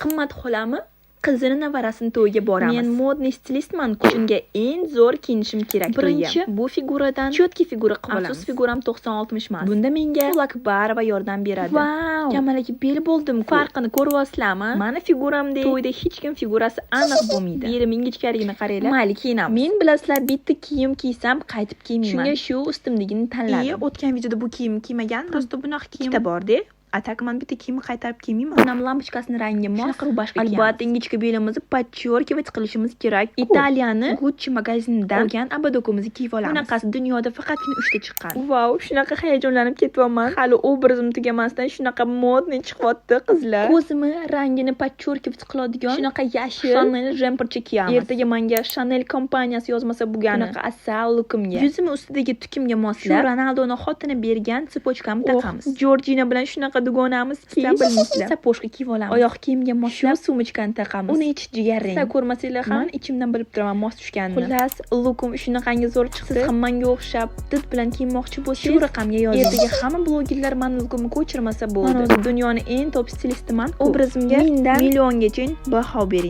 Qimmat xolami qizini nevarasini to'yiga boramiz. Men modniy stilistman-ku. Shunga eng zo'r kiyinishim kerak. Birinchi, bu figuradan chotki figura qilib olamiz. Afsus, figuram 90-60 emas. Bunda menga Akbarova yordam beradi. Vau! Kamalaki bel bo'ldim-ku. Farqini ko'ryapsizlarmi? Mani figuramdek to'yda hech kim figurasi aniq bo'lmaydi. Belim ingichkaligini qaranglar. Mayli kiyinamiz. Men bilasizlar, bitta kiyim kiysam qaytib kiymayman. Shunga shu ustimdagini tanladim. O'tgan videoda bu kiyimni kiymagan. Prosta bunaqa kiyim ikkita bor-da. Ataman bitta kiyimni qaytarib kiymayman. Onam lampochkasini rangi mos. Shunaqa rubashka kiyamiz. Albatta ingichka belimizni podchyorkivать qilishimiz kerak. Italiyani Gucci magazinidan olgan abadokimizni kiyib olamiz. Bunaqasi dunyoda faqatgina 3 ta chiqqan. Vau, shunaqa hayajonlanib ketyapman. Hali obrazim tugamasdan shunaqa modniy chiqyapti qizlar. Ko'zimni rangini podchyorkivать qiladigan shunaqa yashil Chanel jempercha kiyamiz. Ertaga menga Chanel kompaniyasi yozmasa bo'lgani. Shunaqa asal lukimga. Yuzim ustidagi tukimga moslab Ronaldoning xotini bergan sipochkamni taqamiz. Georgina bilan shunaqa dugonamizki, bilmaysizlar. Sapochka kiyib olamiz. Oyoq kiyimga moslab sumочкani taqamiz. Uni ichi jigarrang. Siz ko'rmasanglar ham ichimdan bilib turaman mos tushganini. Xullas, lukim shunaqangi zo'r chiqdi. Siz ham menga o'xshab did bilan kiymoqchi bo'lsangiz, shu raqamga yozing. Ertaga hamma blogerlar meni lukimni ko'chirmasa bo'ldi. Men dunyoning eng top stilistiman. Obrazimga 1000 dan milliongacha baho bering.